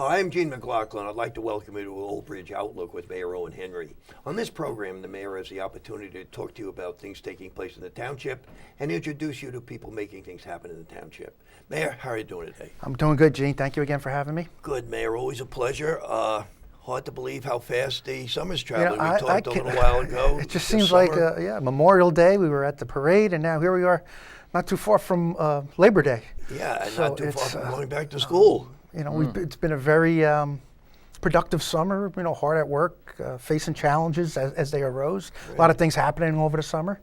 Hi, I'm Gene McLaughlin. I'd like to welcome you to Old Bridge Outlook with Mayor Owen Henry. On this program, the mayor has the opportunity to talk to you about things taking place in the township and introduce you to people making things happen in the township. Mayor, how are you doing today? I'm doing good, Gene. Thank you again for having me. Good, Mayor. Always a pleasure. Hard to believe how fast the summer's traveling. We I talked a little while ago. It just this seems like, summer. Memorial Day, we were at the parade, and now here we are, not too far from Labor Day. Yeah, and So not too far it's, from going back to school. It's been a very productive summer, hard at work, facing challenges as they arose. Right. A lot of things happening over the summer.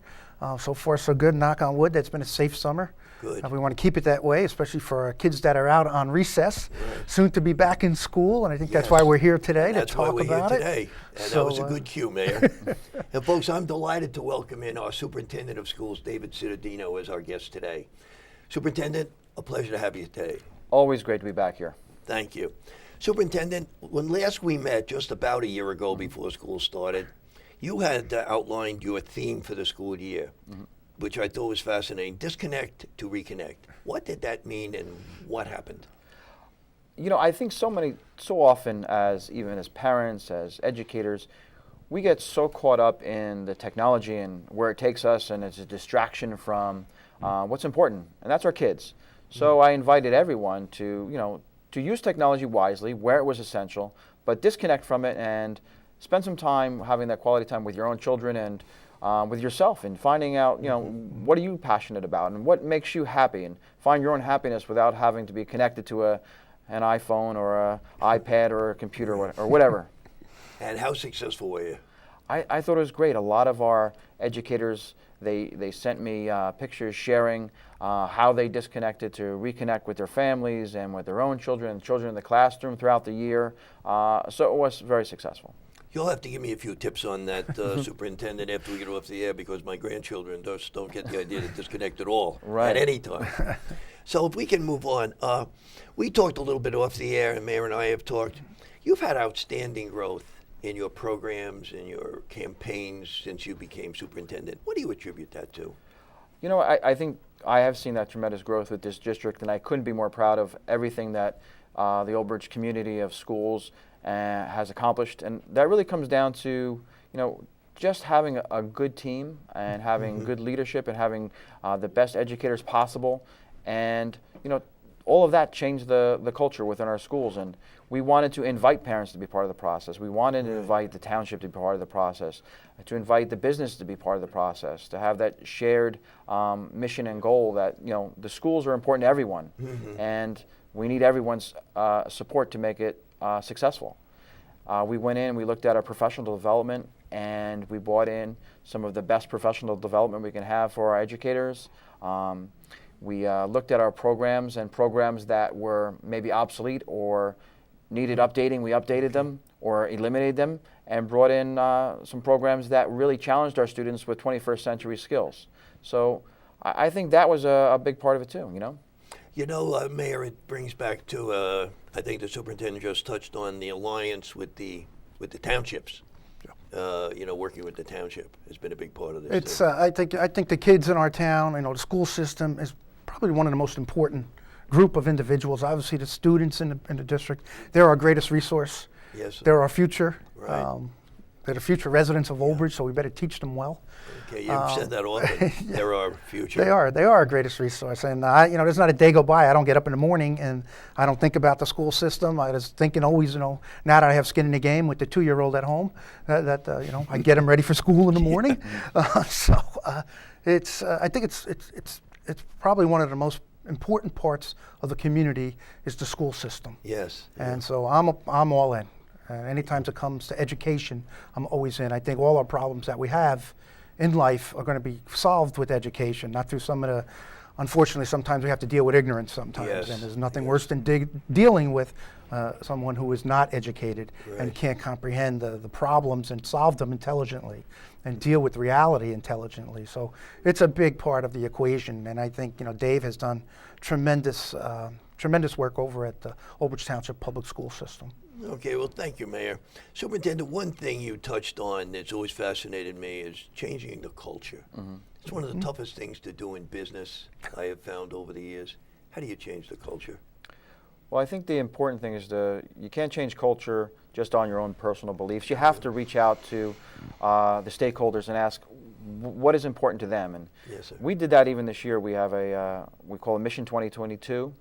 So far, so good, knock on wood. That's been a safe summer. Good. We want to keep it that way, especially for our kids that are out on recess, soon to be back in school, and I think that's why we're here today to talk about it. That's why we're here today, and that was a good cue, Mayor. And folks, I'm delighted to welcome in our Superintendent of Schools, David Cittadino, as our guest today. Superintendent, a pleasure to have you today. Always great to be back here. Thank you. Superintendent, when last we met, just about a year ago before school started, you had outlined your theme for the school year, which I thought was fascinating, disconnect to reconnect. What did that mean and what happened? I think so often even as parents, as educators, we get so caught up in the technology and where it takes us, and it's a distraction from what's important, and that's our kids. So I invited everyone to use technology wisely where it was essential, but disconnect from it and spend some time having that quality time with your own children and with yourself, and finding out, what are you passionate about and what makes you happy, and find your own happiness without having to be connected to an iPhone or an iPad or a computer or whatever. And how successful were you? I thought it was great. A lot of our educators, they sent me pictures sharing how they disconnected to reconnect with their families and with their own children and children in the classroom throughout the year. So it was very successful. You'll have to give me a few tips on that, Superintendent, after we get off the air, because my grandchildren just don't get the idea to disconnect at all, Right. at any time. So if we can move on, we talked a little bit off the air, and Mayor and I have talked. You've had outstanding growth in your programs and your campaigns since you became superintendent. What do you attribute that to? I think I have seen that tremendous growth with this district, and I couldn't be more proud of everything that the Old Bridge community of schools has accomplished. And that really comes down to, just having a good team and having good leadership and having the best educators possible. And, all of that changed the culture within our schools. And we wanted to invite parents to be part of the process. We wanted to invite the township to be part of the process, to invite the business to be part of the process, to have that shared mission and goal that, the schools are important to everyone. And we need everyone's support to make it successful. We went in, we looked at our professional development, and we brought in some of the best professional development we can have for our educators. We looked at our programs, and programs that were maybe obsolete or needed updating, we updated them or eliminated them, and brought in some programs that really challenged our students with 21st century skills. So I think that was a big part of it too, Mayor, it brings back to, I think the superintendent just touched on the alliance with the townships. Working with the township has been a big part of this. It's I think the kids in our town, the school system is probably one of the most important group of individuals. Obviously, the students in the district, they're our greatest resource. Yes, sir. They're our future. Right. They're the future residents of Old Bridge, so we better teach them well. Okay, you've said that often. They're our future. They are our greatest resource, and there's not a day go by I don't get up in the morning and I don't think about the school system. I was thinking always, now that I have skin in the game with the 2-year-old at home, that I get them ready for school in the morning. I think it's probably one of the most important parts of the community is the school system. Yes. And so I'm all in. Anytime it comes to education, I'm always in. I think all our problems that we have in life are going to be solved with education, not through some of the, unfortunately, sometimes we have to deal with ignorance sometimes. Yes. And there's nothing worse than dealing with someone who is not educated and can't comprehend the problems and solve them intelligently and deal with reality intelligently. So it's a big part of the equation. And I think, Dave has done tremendous work over at the Old Bridge Township Public School System. Okay, well, thank you, Mayor. Superintendent, one thing you touched on that's always fascinated me is changing the culture. It's one of the toughest things to do in business, I have found over the years. How do you change the culture? Well, I think the important thing is you can't change culture just on your own personal beliefs. You have to reach out to the stakeholders and ask what is important to them. And Yes, sir. we did that even this year. We have we call it Mission 2022.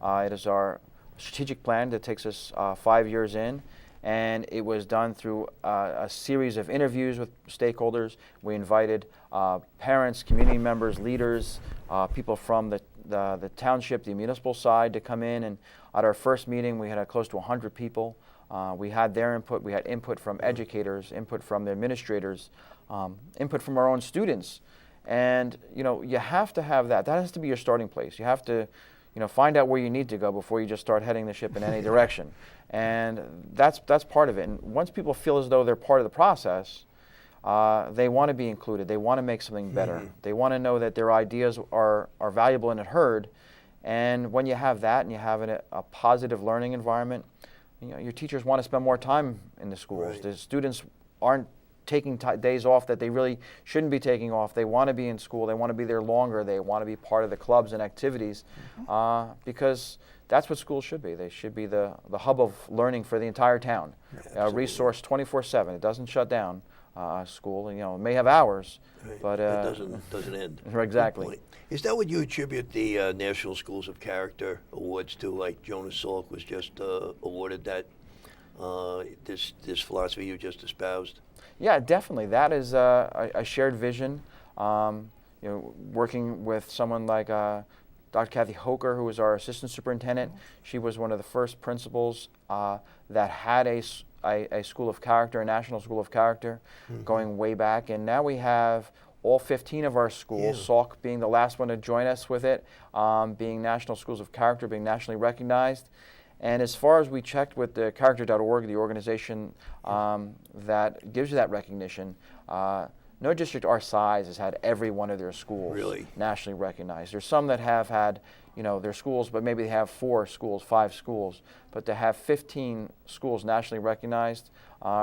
It is our strategic plan that takes us 5 years in. And it was done through a series of interviews with stakeholders. We invited parents, community members, leaders, people from the township, the municipal side to come in. And at our first meeting, we had close to 100 people. We had their input. We had input from educators, input from the administrators, input from our own students. And you have to have that. That has to be your starting place. You have to find out where you need to go before you just start heading the ship in any direction. And that's part of it. And once people feel as though they're part of the process, they want to be included. They want to make something better. They want to know that their ideas are valuable and heard. And when you have that and you have a positive learning environment, your teachers want to spend more time in the schools. Right. The students aren't taking days off that they really shouldn't be taking off. They want to be in school. They want to be there longer. They want to be part of the clubs and activities because that's what schools should be. They should be the hub of learning for the entire town. A resource 24/7. It doesn't shut down. School, it may have hours, Right. but It doesn't end. Exactly. Good point. Is that what you attribute the National Schools of Character Awards to? Like Jonas Salk was just awarded that, this philosophy you just espoused? Yeah, definitely. That is a shared vision. Working with someone like Dr. Kathy Hoker, who was our assistant superintendent, she was one of the first principals that had a school of character, a national school of character, going way back. And now we have all 15 of our schools, Salk being the last one to join us with it, being national schools of character, being nationally recognized. And as far as we checked with the character.org, the organization that gives you that recognition, no district our size has had every one of their schools Really? nationally recognized. There's some that have had, their schools, but maybe they have 4 schools, 5 schools. But to have 15 schools nationally recognized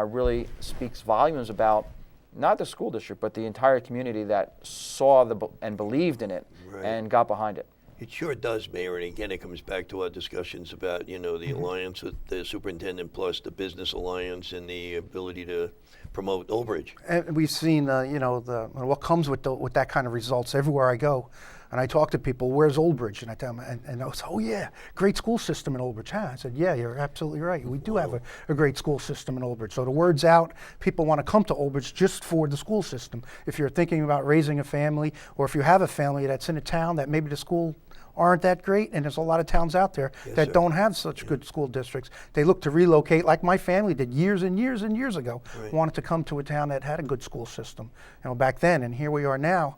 really speaks volumes about not the school district, but the entire community that saw and believed in it Right. and got behind it. It sure does, Mayor, and again, it comes back to our discussions about, the alliance with the superintendent plus the business alliance and the ability to promote Old Bridge. And we've seen, what comes with that kind of results everywhere I go. And I talk to people, where's Old Bridge? And I tell them, and I say, oh yeah, great school system in Old Bridge. Huh? I said, yeah, you're absolutely right. We do have a great school system in Old Bridge. So the word's out. People want to come to Old Bridge just for the school system. If you're thinking about raising a family, or if you have a family that's in a town that maybe the school aren't that great, and there's a lot of towns out there that sir. don't have such good school districts. They look to relocate, like my family did years and years and years ago. Right. Wanted to come to a town that had a good school system, back then, and here we are now,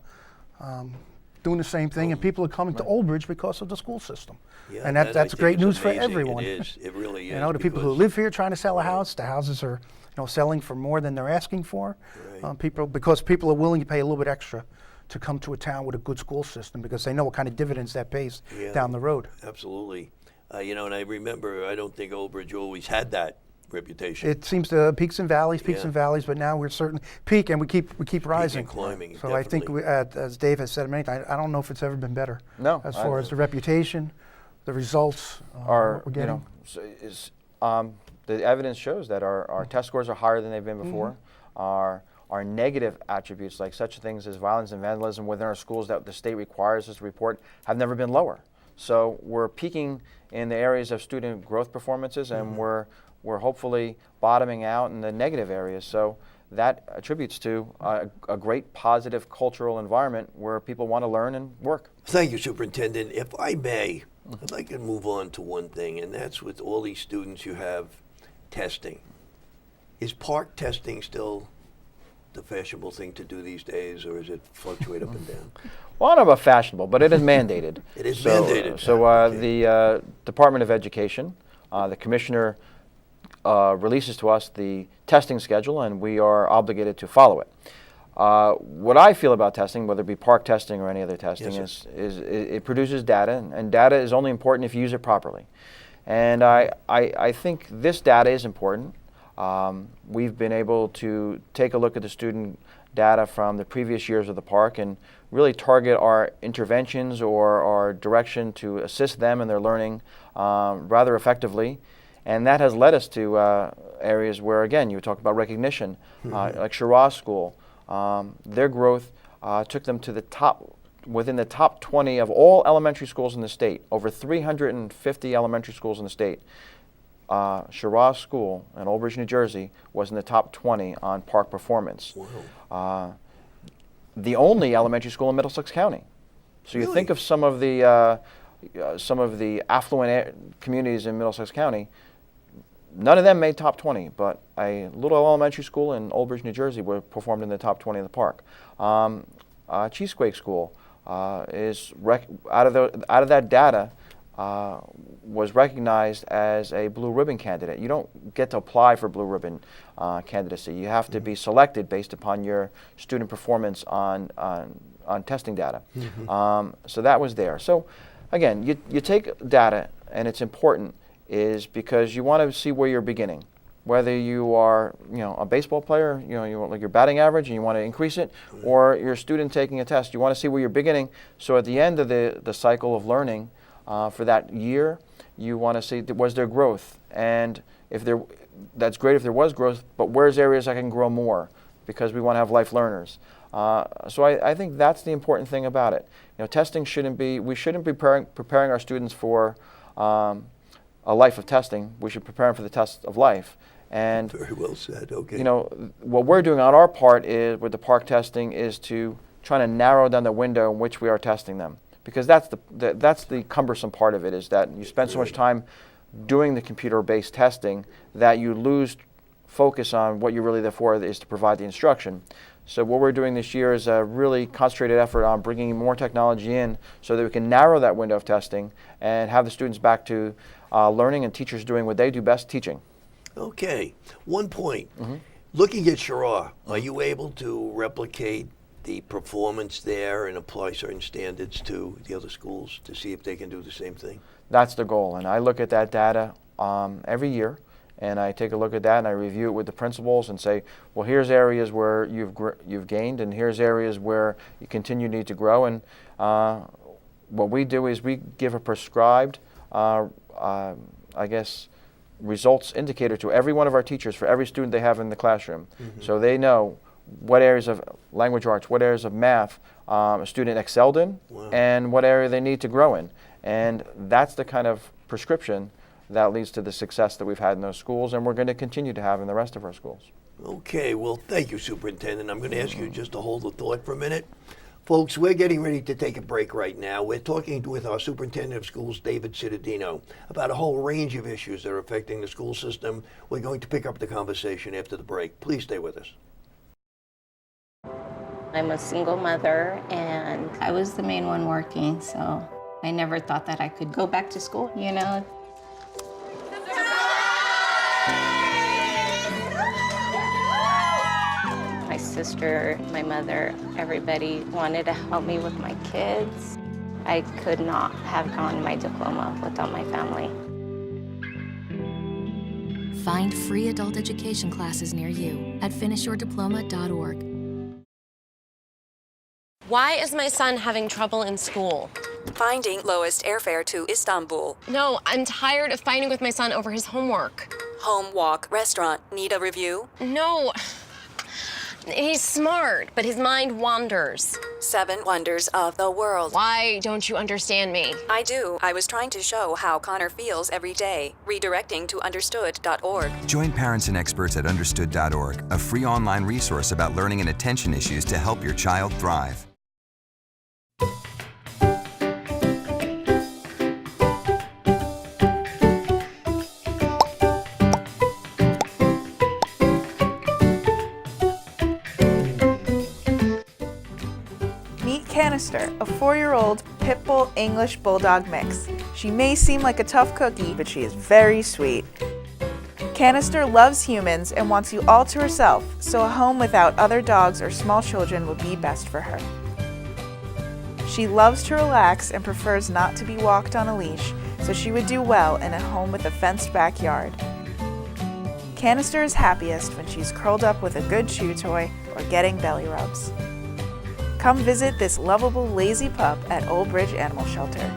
doing the same thing, and people are coming to Old Bridge because of the school system. Yeah, And that, I that's think, great is news for amazing. everyone. It is. It really is. The people who because- live here trying to sell a house, the houses are selling for more than they're asking for. Right. Because people are willing to pay a little bit extra to come to a town with a good school system because they know what kind of dividends that pays Yeah. down the road. Absolutely. And I remember, I don't think Old Bridge always had that reputation. It seems to peaks and valleys, Yeah. but now we're certainly peak, and we keep rising. climbing, So I think, definitely. as Dave has said many times, I don't know if it's ever been better. No, As far as the reputation, the results Our, we're getting. the evidence shows that our test scores are higher than they've been before. Our negative attributes, like such things as violence and vandalism within our schools that the state requires us to report, have never been lower. So we're peaking in the areas of student growth performances, and we're hopefully bottoming out in the negative areas. So that attributes to a great positive cultural environment where people want to learn and work. Thank you, Superintendent. If I may, I'd like to move on to one thing, and that's with all these students you have testing. Is park testing still the fashionable thing to do these days, or is it fluctuate up and down? Well, I don't know about fashionable, but it is mandated. It is mandated. So Okay. the Department of Education, the commissioner releases to us the testing schedule, and we are obligated to follow it. What I feel about testing, whether it be park testing or any other testing, Yes, is it produces data, and data is only important if you use it properly. And I think this data is important. We've been able to take a look at the student data from the previous years of the park and really target our interventions or our direction to assist them in their learning rather effectively. And that has led us to areas where, again, you talk about recognition, like Shiraz School. Their growth took them to the top, within the top 20 of all elementary schools in the state, over 350 elementary schools in the state. Shiraz School in Old Bridge, New Jersey was in the top 20 on park performance. Wow. The only elementary school in Middlesex County. So you think of some of the affluent communities in Middlesex County. None of them made top 20, but a little elementary school in Old Bridge, New Jersey, performed in the top 20 of the park. Cheesequake School is out of that data was recognized as a blue ribbon candidate. You don't get to apply for blue ribbon candidacy. You have to be selected based upon your student performance on testing data. So that was there. So again, you take data, and it's important is because you want to see where you're beginning. Whether you are, a baseball player, you want like your batting average and you want to increase it, or you're a student taking a test, you want to see where you're beginning. So at the end of the cycle of learning for that year, you want to see was there growth, and that's great if there was growth, but where's areas I can grow more, because we want to have life learners. So I think that's the important thing about it. Testing we shouldn't be preparing our students for a life of testing. We should prepare them for the test of life. And very well said. Okay. What we're doing on our part is with the park testing is to try to narrow down the window in which we are testing them, because that's the cumbersome part of it, is that you spend so much time doing the computer-based testing that you lose focus on what you're really there for, is to provide the instruction. So what we're doing this year is a really concentrated effort on bringing more technology in so that we can narrow that window of testing and have the students back to learning and teachers doing what they do best, teaching. Okay. One point. Looking at Shiraz, are you able to replicate the performance there and apply certain standards to the other schools to see if they can do the same thing? That's the goal. And I look at that data every year, and I take a look at that and I review it with the principals and say, well, here's areas where you've gained, and here's areas where you continue to need to grow. And what we do is we give a prescribed results indicator to every one of our teachers for every student they have in the classroom. So they know what areas of language arts, what areas of math a student excelled in, and what area they need to grow in. And that's the kind of prescription that leads to the success that we've had in those schools, and we're going to continue to have in the rest of our schools. Okay, well, thank you, Superintendent. I'm going to ask you just to hold the thought for a minute. Folks, we're getting ready to take a break right now. We're talking with our Superintendent of Schools, David Cittadino, about a whole range of issues that are affecting the school system. We're going to pick up the conversation after the break. Please stay with us. I'm a single mother, and I was the main one working, so I never thought that I could go back to school, My sister, my mother, everybody wanted to help me with my kids. I could not have gotten my diploma without my family. Find free adult education classes near you at finishyourdiploma.org. Why is my son having trouble in school? Finding lowest airfare to Istanbul. No, I'm tired of fighting with my son over his homework. Home, walk, restaurant. Need a review? No. He's smart, but his mind wanders. 7 wonders of the world. Why don't you understand me? I do. I was trying to show how Connor feels every day. Redirecting to understood.org. Join parents and experts at understood.org, a free online resource about learning and attention issues to help your child thrive. Canister, a 4-year-old pit bull English bulldog mix. She may seem like a tough cookie, but she is very sweet. Canister loves humans and wants you all to herself, so a home without other dogs or small children will be best for her. She loves to relax and prefers not to be walked on a leash, so she would do well in a home with a fenced backyard. Canister is happiest when she's curled up with a good chew toy or getting belly rubs. Come visit this lovable, lazy pup at Old Bridge Animal Shelter.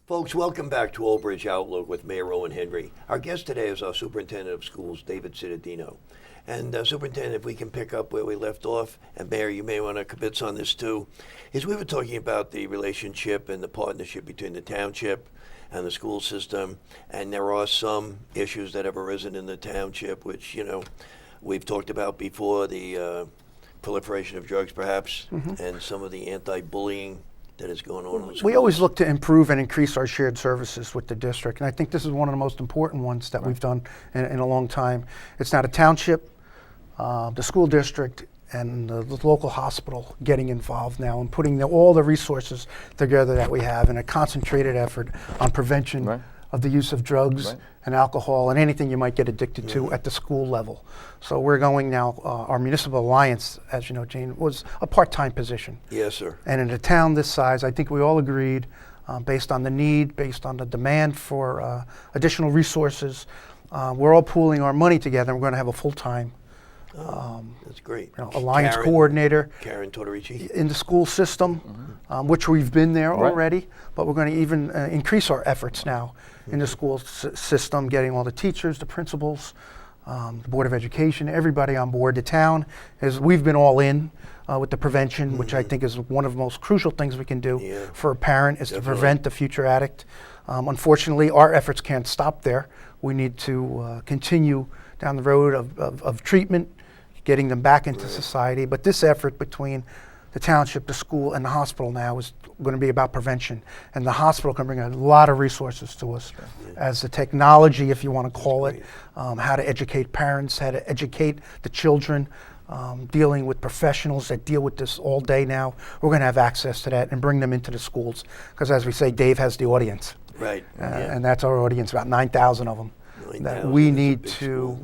Folks, welcome back to Old Bridge Outlook with Mayor Owen Henry. Our guest today is our Superintendent of Schools, David Cittadino. And Superintendent, if we can pick up where we left off, and Mayor, you may want to commence on this too, is we were talking about the relationship and the partnership between the township and the school system, and there are some issues that have arisen in the township, which, we've talked about before, the proliferation of drugs perhaps, and some of the anti-bullying that is going on in the schools. We always look to improve and increase our shared services with the district, and I think this is one of the most important ones that we've done in a long time. It's not a township, the school district, and the local hospital getting involved now and putting all the resources together that we have in a concentrated effort on prevention of the use of drugs and alcohol and anything you might get addicted to at the school level. So we're going now, our municipal alliance, as you know, Jane, was a part-time position. Yes, sir. And in a town this size, I think we all agreed, based on the need, based on the demand for additional resources, we're all pooling our money together and we're going to have a full-time that's great. alliance coordinator Karen Tortorici. in the school system, which we've been there already, but we're going to even increase our efforts now in the school system, getting all the teachers, the principals, the Board of Education, everybody on board. The town, we've been all in with the prevention, which I think is one of the most crucial things we can do for a parent, is to prevent the future addict. Unfortunately, our efforts can't stop there. We need to continue down the road of treatment, getting them back into society. But this effort between the township, the school, and the hospital now is going to be about prevention. And the hospital can bring a lot of resources to us as the technology, if you want to call it, how to educate parents, how to educate the children, dealing with professionals that deal with this all day now. We're going to have access to that and bring them into the schools. Because as we say, Dave has the audience. Right. And that's our audience, about 9,000 of them. That we need to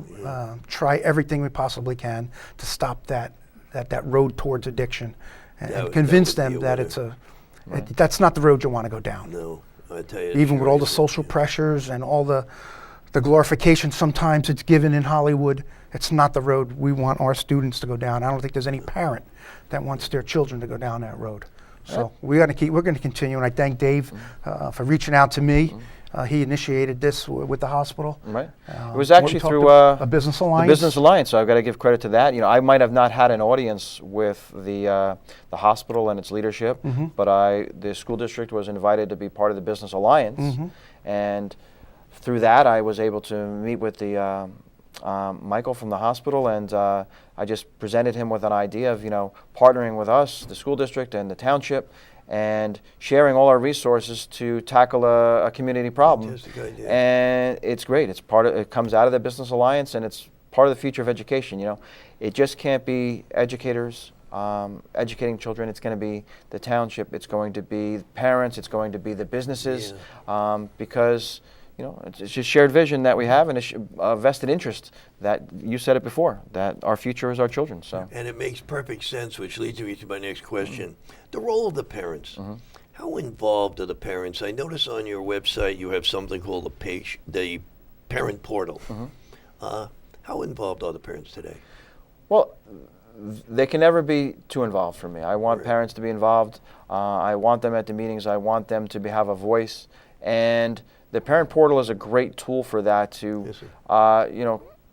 try everything we possibly can to stop that road towards addiction, and convince them that that's not the road you want to go down. No, I tell you. Even with all the social pressures and all the glorification sometimes it's given in Hollywood, it's not the road we want our students to go down. I don't think there's any parent that wants their children to go down that road. So we're going to continue, and I thank Dave for reaching out to me. He initiated this with the hospital. Right. It was actually through a business alliance. The business alliance. So I've got to give credit to that. I might have not had an audience with the hospital and its leadership, but the school district was invited to be part of the business alliance, and through that I was able to meet with the Michael from the hospital, and I just presented him with an idea of partnering with us, the school district and the township, and sharing all our resources to tackle a community problem. Fantastic idea. And it's great. It comes out of the Business Alliance, and it's part of the future of education. It just can't be educators educating children. It's going to be the township. It's going to be parents. It's going to be the businesses, because it's a shared vision that we have, and a vested interest that you said it before, that our future is our children. So. And it makes perfect sense, which leads me to my next question. The role of the parents. How involved are the parents? I notice on your website you have something called the parent portal. How involved are the parents today? Well, they can never be too involved for me. I want parents to be involved. I want them at the meetings. I want them to have a voice. And the parent portal is a great tool for that to,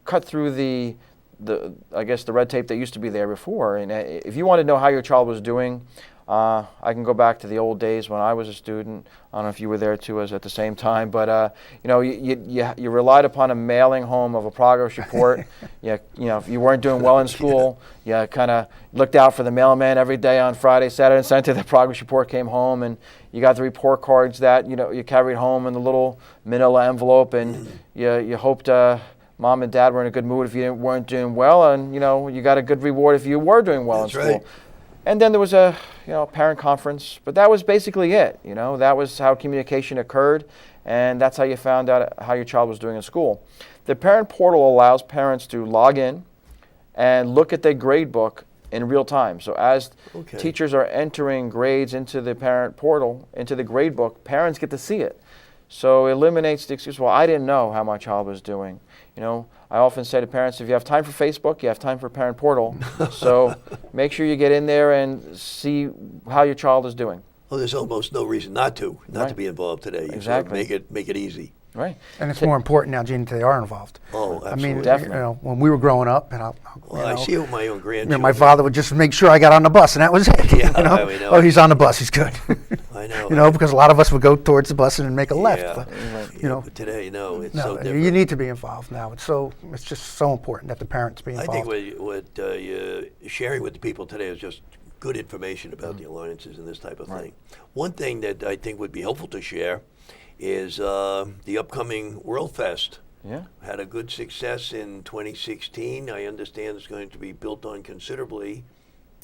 cut through the red tape that used to be there before. And if you want to know how your child was doing, I can go back to the old days when I was a student. I don't know if you were there too, as at the same time, but you relied upon a mailing home of a progress report. If you weren't doing well in school, you kind of looked out for the mailman every day on Friday, Saturday, and Sunday. The progress report came home, and you got the report cards that you carried home in the little manila envelope, and you hoped mom and dad were in a good mood if you weren't doing well, and you got a good reward if you were doing well in school. Right. And then there was a parent conference, but that was basically it. That was how communication occurred, and that's how you found out how your child was doing in school. The parent portal allows parents to log in and look at their grade book in real time. So as Okay. teachers are entering grades into the parent portal, into the grade book, parents get to see it. So it eliminates the excuse, well, I didn't know how my child was doing. You know, I often say to parents, if you have time for Facebook, you have time for parent portal. So make sure you get in there and see how your child is doing. Well, there's almost no reason not to Right. be involved today. You sort of Exactly. make it easy. Right. And it's more important now, Gene, that they are involved. Oh, I absolutely. mean, Definitely. you know, when we were growing up, and Well, I see it with my own you grandchildren. know, my father would just make sure I got on the bus, and that was it. Yeah, you know? we know. Oh, he's on the bus. He's good. I know. You know, because a lot of us would go towards the bus and make a left. Yeah. But, you know, But today, no, it's no, so different. you need to be involved now. It's just so important that the parents be I involved. think what you're sharing with the people today is just good information about the alliances and this type of thing. One thing that I think would be helpful to share is the upcoming World Fest. Yeah. Had a good success in 2016. I understand it's going to be built on considerably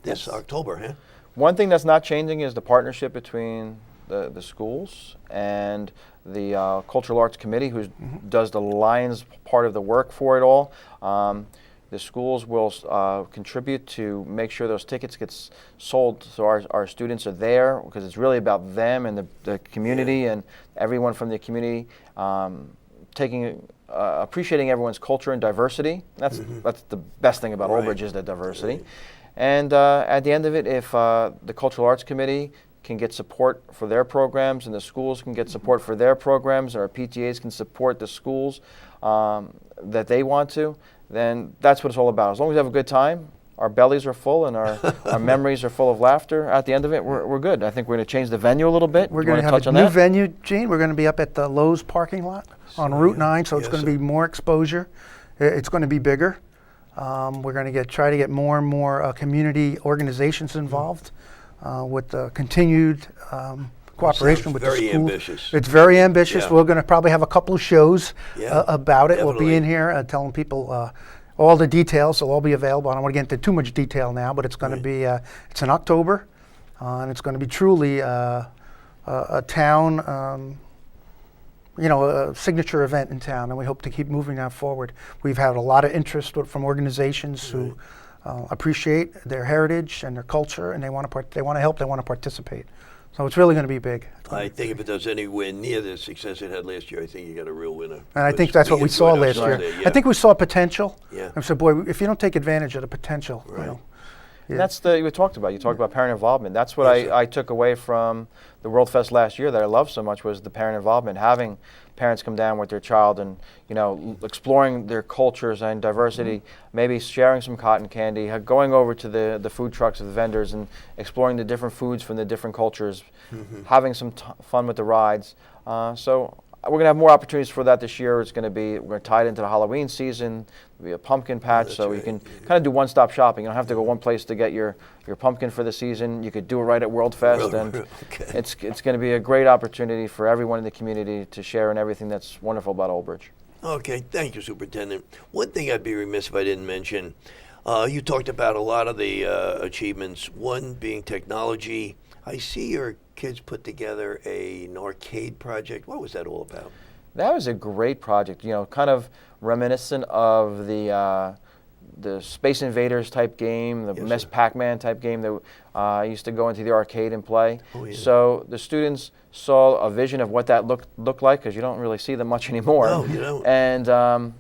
this October, huh? One thing that's not changing is the partnership between the schools and the Cultural Arts Committee, who does the Lions part of the work for it all. The schools will contribute to make sure those tickets get sold, so our students are there, because it's really about them and the community and everyone from the community appreciating everyone's culture and diversity. That's the best thing about Old Bridge, is the diversity. Right. And at the end of it, if the Cultural Arts Committee can get support for their programs, and the schools can get support for their programs, and our PTAs can support the schools that they want to, then that's what it's all about. As long as we have a good time, our bellies are full, and our memories are full of laughter, at the end of it, we're good. I think we're going to change the venue a little bit. We're You going to wanna have touch a on new that? venue, Gene. We're going to be up at the Lowe's parking lot on Route 9, so it's Yes, going to be more exposure. It's going to be try to get more and more community organizations involved with the continued cooperation Sounds with very the school. ambitious. It's very ambitious. Yeah. We're going to probably have a couple of shows Yeah, about it. We'll be definitely. in here telling people all the details. They'll all be available. I don't want to get into too much detail now, but it's going to be it's in October, and it's going to be truly a town. A signature event in town, and we hope to keep moving that forward. We've had a lot of interest from organizations who appreciate their heritage and their culture, and they want to help. They want to participate. So it's really going to be big. I think if it does anywhere near the success it had last year, I think you got a real winner. And I think Because that's what we saw enjoyed last year. ourselves there, I think we saw potential. Yeah. I said, boy, if you don't take advantage of the potential, Right. And that's you talked about. You talked about parent involvement. That's what Yes, sir. I took away from the World Fest last year that I loved so much, was the parent involvement, having parents come down with their child and exploring their cultures and diversity, maybe sharing some cotton candy, going over to the food trucks of the vendors and exploring the different foods from the different cultures, having some fun with the rides. So we're going to have more opportunities for that this year. We're going to tie it into the Halloween season. There'll be a pumpkin patch, so you can kind of do one-stop shopping. You don't have to go one place to get your pumpkin for the season. You could do it right at World Fest, and Okay. it's going to be a great opportunity for everyone in the community to share in everything that's wonderful about Old Bridge. Okay, thank you, Superintendent. One thing I'd be remiss if I didn't mention, you talked about a lot of the achievements, one being technology. I see your kids put together an arcade project. What was that all about? That was a great project, kind of reminiscent of the Space Invaders type game, the Yes, Miss sir. Pac-Man type game that I used to go into the arcade and play. Oh, yeah. So the students saw a vision of what that looked like, because you don't really see them much anymore. No, you don't. And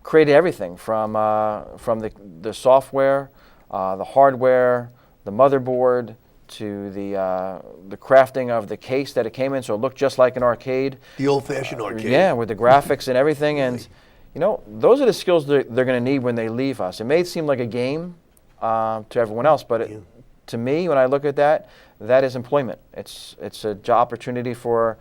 created everything from the software, the hardware, the motherboard, to the crafting of the case that it came in, so it looked just like an arcade. The old-fashioned arcade. Yeah, with the graphics and everything. And those are the skills they're going to need when they leave us. It may seem like a game to everyone else, but to me, when I look at that is employment. It's a job opportunity for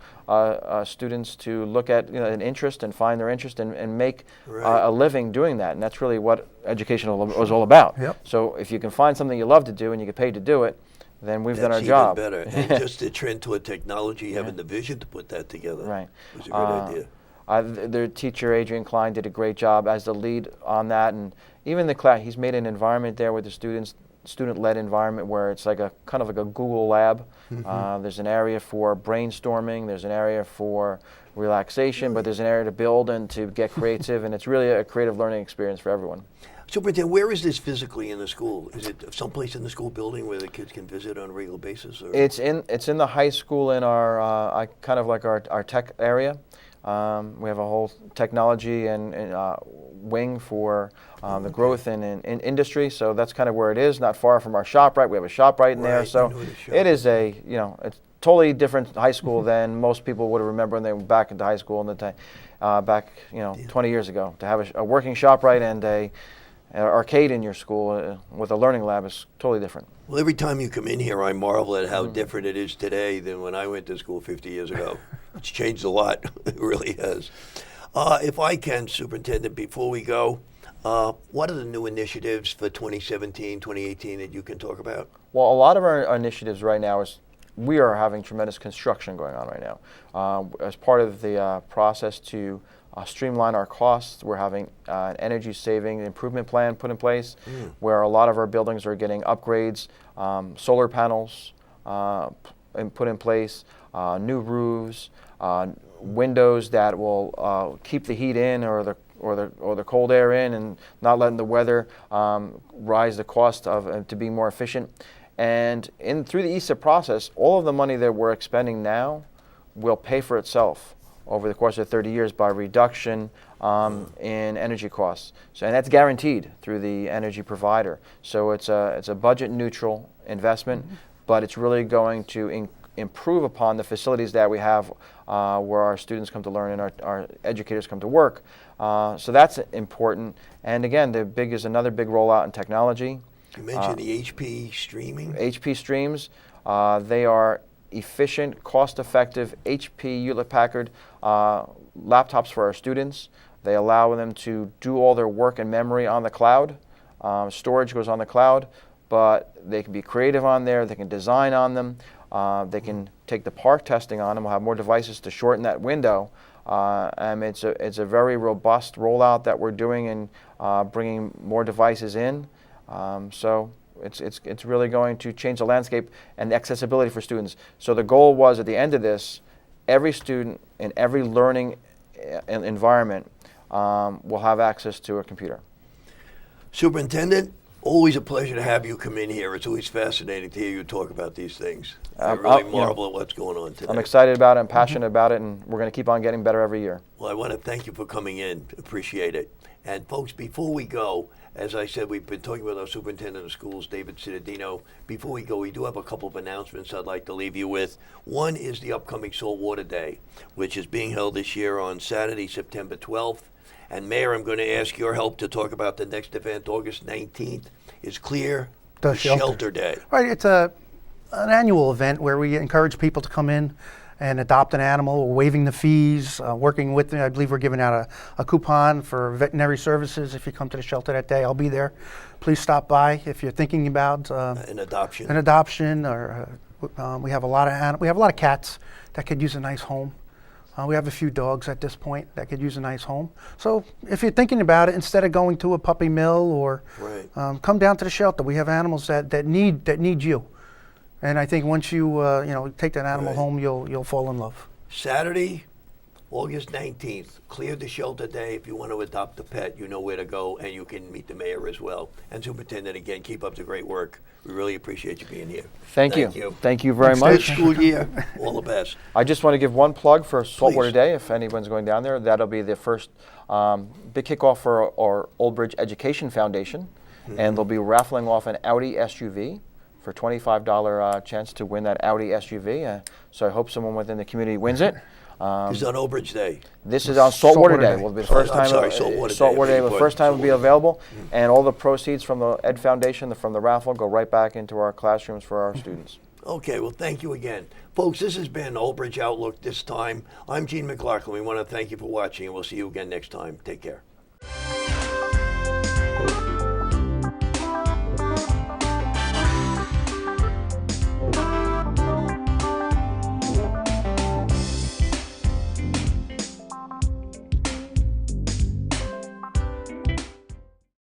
students to look at an interest and find their interest and make a living doing that. And that's really what education was all about. Yep. So if you can find something you love to do and you get paid to do it, then we've done our That's job. even better. And just the trend toward technology, having the vision to put that together. Right. Was a great idea. Their teacher, Adrian Klein, did a great job as the lead on that. And even the class, he's made an environment there with the students, student-led environment, where it's like a kind of like a Google lab. There's an area for brainstorming. There's an area for relaxation, but there's an area to build and to get creative, and it's really a creative learning experience for everyone. Superintendent, where is this physically in the school? Is it someplace in the school building where the kids can visit on a regular basis? Or? It's in the high school in our kind of like our tech area. We have a whole technology and wing for the growth in industry, so that's kind of where it is. Not far from our ShopRite, we have a ShopRite in there, so it is it's totally different high school than most people would remember when they went back into high school in the back 20 years ago. To have a working ShopRite and an arcade in your school with a learning lab is totally different. Well, every time you come in here, I marvel at how different it is today than when I went to school 50 years ago. It's changed a lot. It really has. If I can, Superintendent, before we go, what are the new initiatives for 2017, 2018 that you can talk about? Well, a lot of our initiatives right now is we are having tremendous construction going on right now. As part of the process to streamline our costs, we're having an energy saving improvement plan put in place where a lot of our buildings are getting upgrades, solar panels put in place, new roofs, windows that will keep the heat in or the cold air in and not letting the weather rise the cost of to be more efficient. And through the ESIP process, all of the money that we're expending now will pay for itself over the course of 30 years by reduction in energy costs. So, and that's guaranteed through the energy provider. So it's a budget neutral investment, but it's really going to improve upon the facilities that we have where our students come to learn and our educators come to work. So that's important. And again, another big rollout in technology. You mentioned the HP streaming. HP streams, they are efficient, cost-effective HP Hewlett-Packard laptops for our students. They allow them to do all their work and memory on the cloud. Storage goes on the cloud, but they can be creative on there. They can design on them. They can take the part testing on them. We'll have more devices to shorten that window. It's a very robust rollout that we're doing and bringing more devices in. So it's really going to change the landscape and the accessibility for students. So the goal was at the end of this, every student in every learning environment will have access to a computer. Superintendent, always a pleasure to have you come in here. It's always fascinating to hear you talk about these things. I really marvel at what's going on today. I'm excited about it, I'm passionate about it, and we're going to keep on getting better every year. Well, I want to thank you for coming in. Appreciate it. And folks, before we go, as I said, we've been talking with our superintendent of schools, David Cittadino. Before we go, we do have a couple of announcements I'd like to leave you with. One is the upcoming Saltwater Day, which is being held this year on Saturday, September 12th. And Mayor, I'm going to ask your help to talk about the next event, August 19th, is Clear the Shelter Day. Right, it's an annual event where we encourage people to come in and adopt an animal, waiving the fees, working with them. I believe we're giving out a coupon for veterinary services if you come to the shelter that day. I'll be there. Please stop by if you're thinking about an adoption. Or we have a lot of cats that could use a nice home. We have a few dogs at this point that could use a nice home. So if you're thinking about it, instead of going to a puppy mill or come down to the shelter, we have animals that need you. And I think once you take that animal home, you'll fall in love. Saturday, August 19th, Clear the Shelter Day. If you want to adopt a pet, you know where to go, and you can meet the mayor as well. And Superintendent, again, keep up the great work. We really appreciate you being here. Thank you. Thank you very much. Good school year. All the best. I just want to give one plug for Saltwater Day. If anyone's going down there, that'll be the first big kickoff for our Old Bridge Education Foundation, and they'll be raffling off an Audi SUV for $25 chance to win that Audi SUV. So I hope someone within the community wins it. This is on Old Bridge Day. This is on Saltwater Day. Will be the first time. Saltwater Day. The first time will be available, and all the proceeds from the Ed Foundation, from the raffle, go right back into our classrooms for our students. Okay. Well, thank you again, folks. This has been Old Bridge Outlook. This time, I'm Gene McLaughlin. We want to thank you for watching, and we'll see you again next time. Take care.